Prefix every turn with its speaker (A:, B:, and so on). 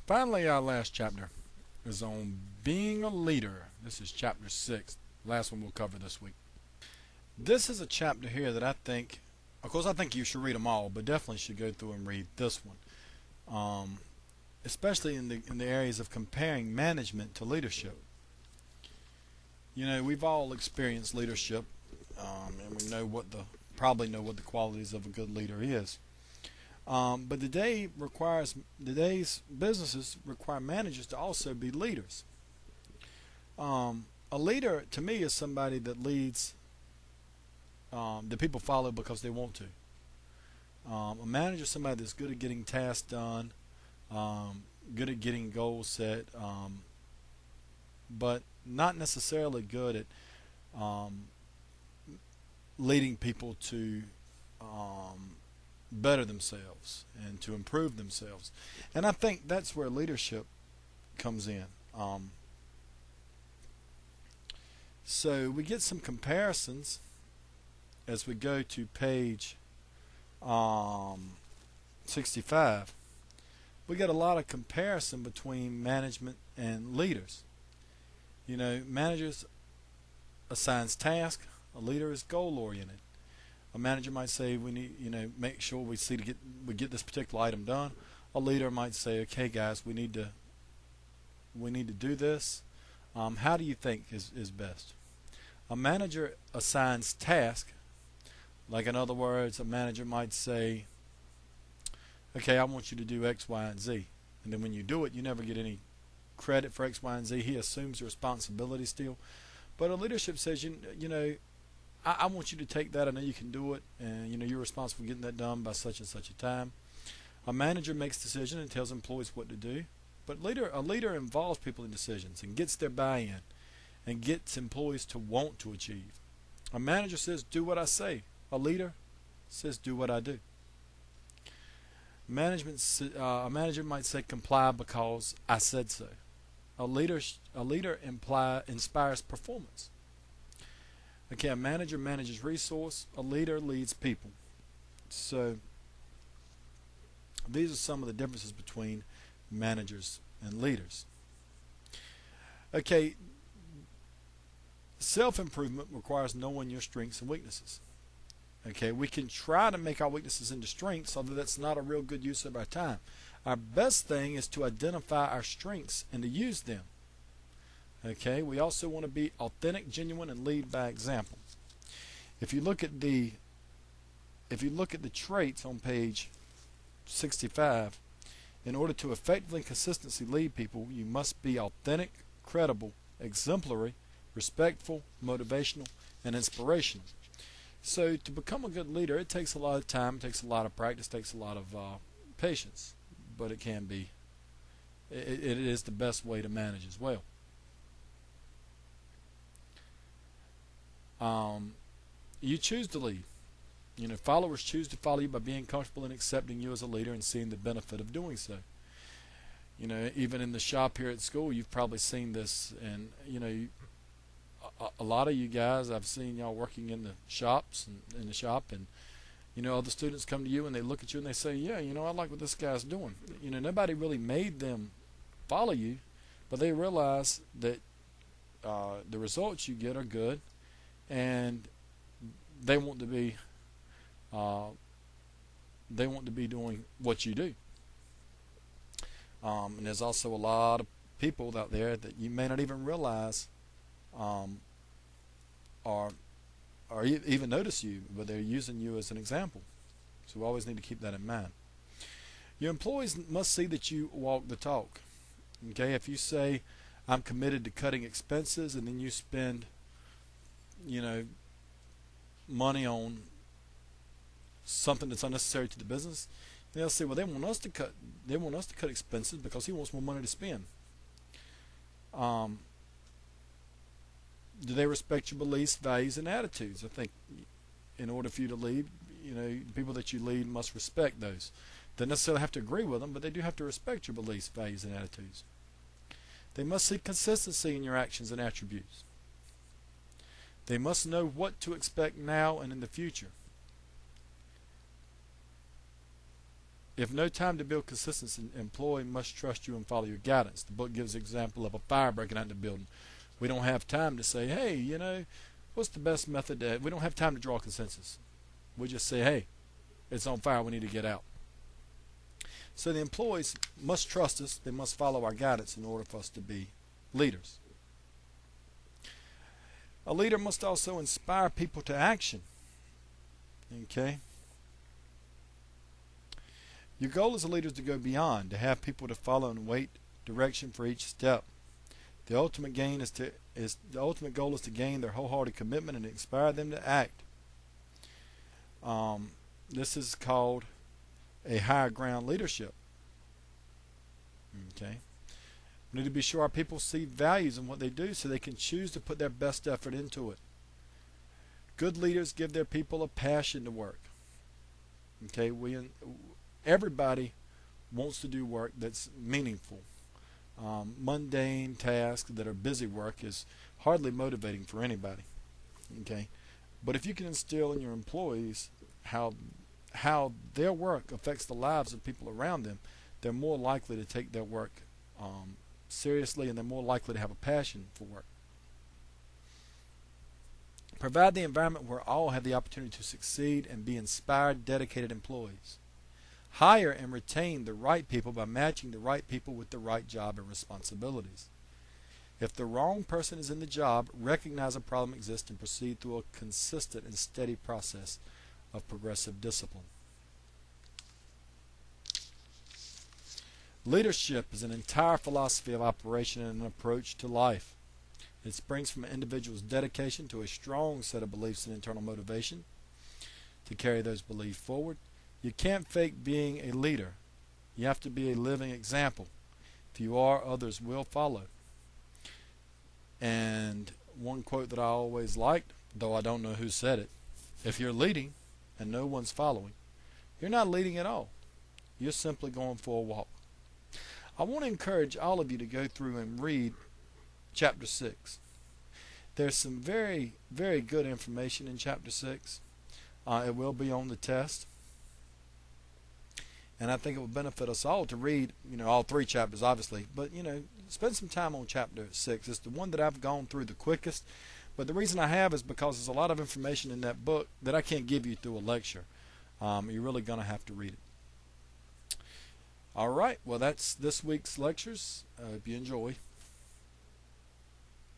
A: Finally, our last chapter is on being a leader. This is chapter 6, last one we'll cover this week. This is a chapter here that I think, of course, I think you should read them all, but definitely should go through and read this one, especially in the areas of comparing management to leadership. You know, we've all experienced leadership, and we know probably know what the qualities of a good leader is. But today's businesses require managers to also be leaders. A leader, to me, is somebody that leads that people follow because they want to. A manager is somebody that's good at getting tasks done, good at getting goals set, but not necessarily good at leading people to better themselves and to improve themselves. And I think that's where leadership comes in. So we get some comparisons as we go to page 65. We get a lot of comparison between management and leaders. You know, managers assigns tasks, a leader is goal oriented. A manager might say we need, make sure we get this particular item done. A leader might say, okay, guys, we need to do this. How do you think is best? A manager assigns task. Like, in other words, a manager might say, okay, I want you to do X, Y, and Z. And then when you do it, you never get any credit for X, Y, and Z. He assumes the responsibility still. But a leadership says, I want you to take that. I know you can do it, and you're responsible for getting that done by such and such a time. A manager makes decisions and tells employees what to do, but a leader involves people in decisions and gets their buy-in and gets employees to want to achieve. A manager says, do what I say. A leader says, do what I do. A manager might say, comply because I said so. A leader inspires performance. Okay, a manager manages resource. A leader leads people. So these are some of the differences between managers and leaders. Okay, self-improvement requires knowing your strengths and weaknesses. Okay, we can try to make our weaknesses into strengths, although that's not a real good use of our time. Our best thing is to identify our strengths and to use them. Okay, we also want to be authentic, genuine, and lead by example. If you look at the traits on page 65, in order to effectively and consistently lead people, you must be authentic, credible, exemplary, respectful, motivational, and inspirational. So to become a good leader, it takes a lot of time, it takes a lot of practice, it takes a lot of patience, but it is the best way to manage as well. You choose to lead. Followers choose to follow you by being comfortable in accepting you as a leader and seeing the benefit of doing so. Even in the shop here at school, you've probably seen this, and a lot of you guys, I've seen y'all working in the shops and in the shop, and other students come to you and they look at you and they say, yeah, I like what this guy's doing. Nobody really made them follow you, but they realize that the results you get are good, and they want to be doing what you do. And there's also a lot of people out there that you may not even realize or even notice you, but they're using you as an example. So we always need to keep that in mind. Your employees must see that you walk the talk. Okay, if you say, I'm committed to cutting expenses, and then you spend money on something that's unnecessary to the business, they'll say, well, they want us to cut expenses because he wants more money to spend. Do they respect your beliefs, values, and attitudes? I think in order for you to lead, people that you lead must respect those. They don't necessarily have to agree with them, but they do have to respect your beliefs, values, and attitudes. They must see consistency in your actions and attributes. They must know what to expect now and in the future. If no time to build consistency, an employee must trust you and follow your guidance. The book gives an example of a fire breaking out in the building. We don't have time to say, hey, what's the best method we don't have time to draw consensus. We just say, hey, it's on fire, we need to get out. So the employees must trust us. They must follow our guidance in order for us to be leaders. A leader must also inspire people to action. Okay? Your goal as a leader is to go beyond, to have people to follow and wait direction for each step. The ultimate goal is to gain their wholehearted commitment and inspire them to act. This is called a higher ground leadership. Okay. We need to be sure our people see values in what they do so they can choose to put their best effort into it. Good leaders give their people a passion to work. Okay, everybody wants to do work that's meaningful. Mundane tasks that are busy work is hardly motivating for anybody. Okay, but if you can instill in your employees how their work affects the lives of people around them, they're more likely to take their work seriously, and they're more likely to have a passion for work. Provide the environment where all have the opportunity to succeed and be inspired, dedicated employees. Hire and retain the right people by matching the right people with the right job and responsibilities. If the wrong person is in the job, recognize a problem exists and proceed through a consistent and steady process of progressive discipline. Leadership is an entire philosophy of operation and an approach to life. It springs from an individual's dedication to a strong set of beliefs and internal motivation to carry those beliefs forward. You can't fake being a leader. You have to be a living example. If you are, others will follow. And one quote that I always liked, though I don't know who said it, if you're leading and no one's following, you're not leading at all. You're simply going for a walk. I want to encourage all of you to go through and read chapter 6. There's some very, very good information in chapter 6. It will be on the test. And I think it will benefit us all to read, all 3 chapters, obviously. But, spend some time on chapter 6. It's the one that I've gone through the quickest. But the reason I have is because there's a lot of information in that book that I can't give you through a lecture. You're really going to have to read it. All right. Well, that's this week's lectures. I hope you enjoy.